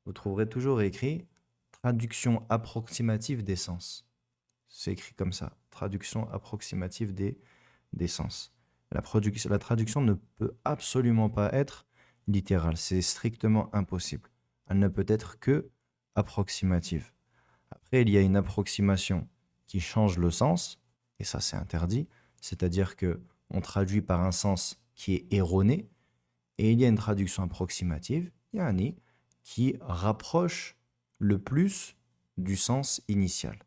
Speaker 1: vous trouverez toujours écrit traduction approximative des sens. C'est écrit comme ça, traduction approximative des sens. La traduction ne peut absolument pas être littérale, c'est strictement impossible. Elle ne peut être que approximative. Après, il y a une approximation qui change le sens, et ça c'est interdit, c'est-à-dire que on traduit par un sens qui est erroné, et il y a une traduction approximative, yani, qui rapproche le plus du sens initial.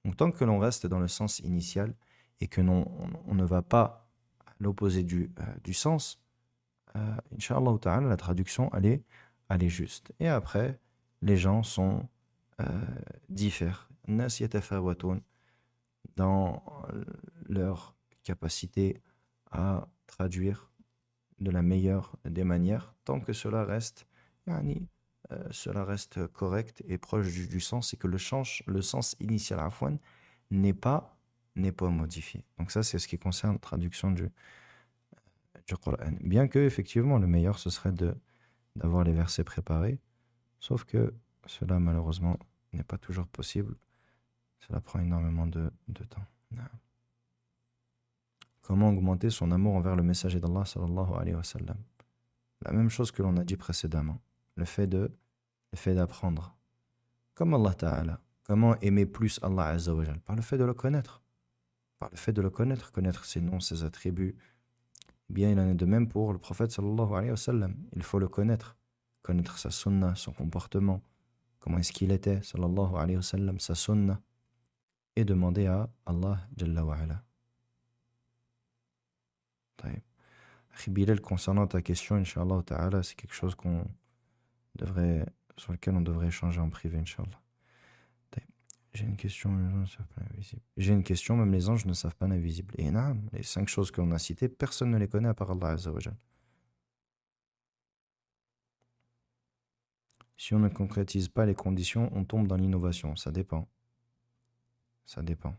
Speaker 1: Donc tant que l'on reste dans le sens initial et que on ne va pas à l'opposé du sens, Inch'Allah ta'ala, la traduction, elle est juste. Et après, les gens diffèrent. Nas yatafawatun dans leur capacité à traduire de la meilleure des manières, tant que yani, cela reste correct et proche du sens et que le sens initial afwan, n'est pas, n'est pas modifié. Donc ça, c'est ce qui concerne la traduction du Coran. Bien que, effectivement, le meilleur, ce serait d'avoir les versets préparés, sauf que cela, malheureusement, n'est pas toujours possible. Cela prend énormément de temps. Comment augmenter son amour envers le messager d'Allah sallallahu alayhi wa sallam? La même chose que l'on a dit précédemment, le fait d'apprendre. Comme Allah Ta'ala, comment aimer plus Allah Azza wa Jal? Par le fait de le connaître. Par le fait de le connaître, connaître ses noms, ses attributs. Bien, il en est de même pour le prophète sallallahu alayhi wa sallam. Il faut le connaître. Connaître sa sunna, son comportement, comment est-ce qu'il était, sallallahu alayhi wa sallam, sa sunna. Et demander à Allah Jalla wa Ala. Bilal, concernant ta question, Inch'Allah Ta'ala, c'est quelque chose sur lequel on devrait échanger en privé, Inch'Allah. J'ai une question, même les anges ne savent pas l'invisible. J'ai une question, même les anges ne savent pas l'invisible. Et non, les 5 choses qu'on a citées, personne ne les connaît à part Allah Azza wa Jal. Si on ne concrétise pas les conditions, on tombe dans l'innovation. Ça dépend. Ça dépend.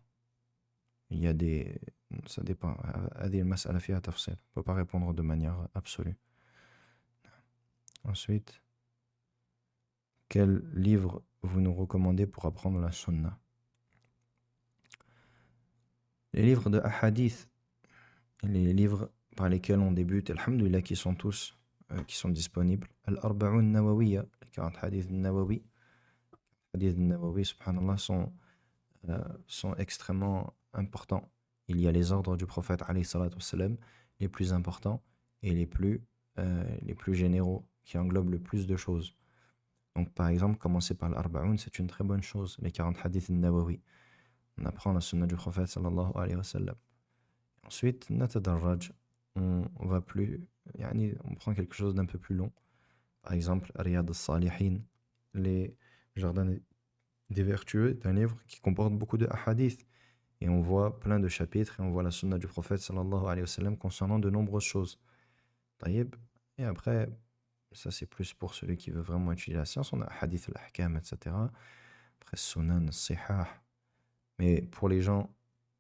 Speaker 1: Il y a des... Ça dépend. On ne peut pas répondre de manière absolue. Ensuite, quel livre vous nous recommandez pour apprendre la sunna? Les livres de hadith, les livres par lesquels on débute, alhamdoulilah, qui sont tous, qui sont disponibles. Al-Arba'un Nawawiya, les 40 hadiths Nawawi. Les hadiths Nawawi, subhanallah, sont extrêmement importants. Il y a les ordres du prophète, alayhi salatu wassalam, les plus importants et les plus généraux, qui englobent le plus de choses. Donc, par exemple, commencer par l'Arba'un, c'est une très bonne chose. Les 40 hadiths Nawawi. On apprend la sunna du prophète, sallallahu alayhi wa sallam. Ensuite, natadarraj, on va plus, yani, on prend quelque chose d'un peu plus long. Par exemple, Riyad al-Salihin, les jardins des vertueux, est un livre qui comporte beaucoup de hadiths. Et on voit plein de chapitres et on voit la sunna du prophète, sallallahu alayhi wa sallam, concernant de nombreuses choses. Taïb. Et après, ça c'est plus pour celui qui veut vraiment étudier la science. On a hadith al-ahkam, etc. Après, sunan, sihah. Mais pour les gens,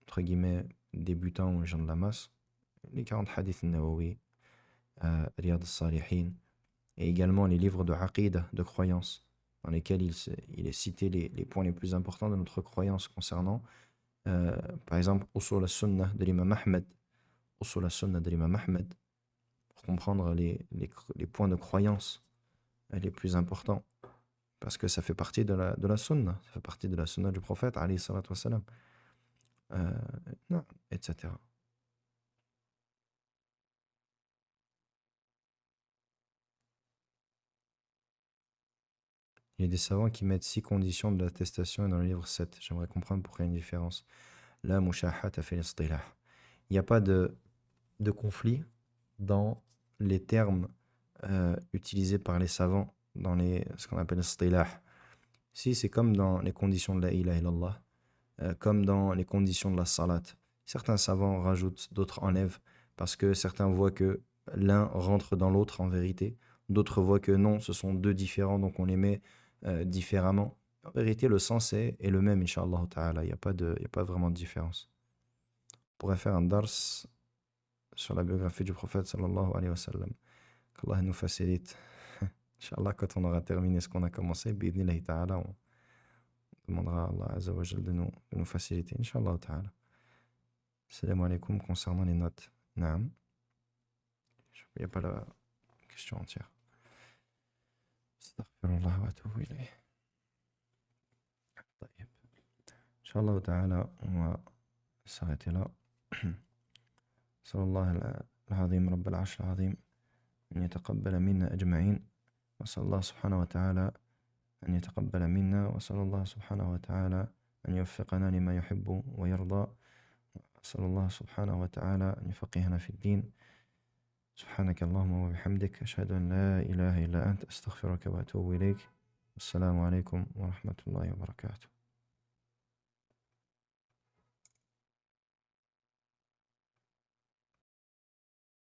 Speaker 1: entre guillemets, débutants ou les gens de la masse, les 40 hadiths Nawawi, Riyad al-Salihin, et également les livres de aqidah, de croyance, dans lesquels il est cité les points les plus importants de notre croyance concernant, par exemple, Usul al-Sunnah de l'imam Ahmed, Usul al-Sunnah de l'imam Ahmed, pour comprendre les points de croyance les plus importants, parce que ça fait partie de la Sunnah, ça fait partie de la Sunnah du prophète, alayhi salatu wassalam, etc. Il y a des savants qui mettent 6 conditions de l'attestation et dans le livre 7. J'aimerais comprendre pourquoi il y a une différence. Là, mushahat a fait l'istilah. Il n'y a pas de conflit dans les termes utilisés par les savants dans ce qu'on appelle l'istilah. Si, c'est comme dans les conditions de la ilaha illallah, comme dans les conditions de la salat. Certains savants rajoutent, d'autres enlèvent, parce que certains voient que l'un rentre dans l'autre en vérité. D'autres voient que non, ce sont deux différents, donc on les met différemment. En vérité, le sens est le même, Inch'Allah ta'ala. Il n'y a pas vraiment de différence. On pourrait faire un dars sur la biographie du prophète, sallallahu alayhi wa sallam. Qu'Allah nous facilite. Inch'Allah, quand on aura terminé ce qu'on a commencé, bi'idhnillahi ta'ala, on demandera à Allah Azza wa Jal de nous faciliter, Inch'Allah ta'ala. Salam alaikum concernant les notes. Naam. Il n'y a pas la question entière. Astaghfirullah wa atubu ilayh. طيب. Inch'Allah ta'ala, on va s'arrêter là. صلى الله العظيم رب العرش العظيم أن يتقبل منا أجمعين وصلى الله سبحانه وتعالى أن يتقبل منا وصلى الله سبحانه وتعالى أن يوفقنا لما يحب ويرضى أسأل الله سبحانه وتعالى أن يفقهنا في الدين سبحانك اللهم وبحمدك أشهد أن لا إله إلا أنت أستغفرك وأتوب إليك والسلام عليكم ورحمة الله وبركاته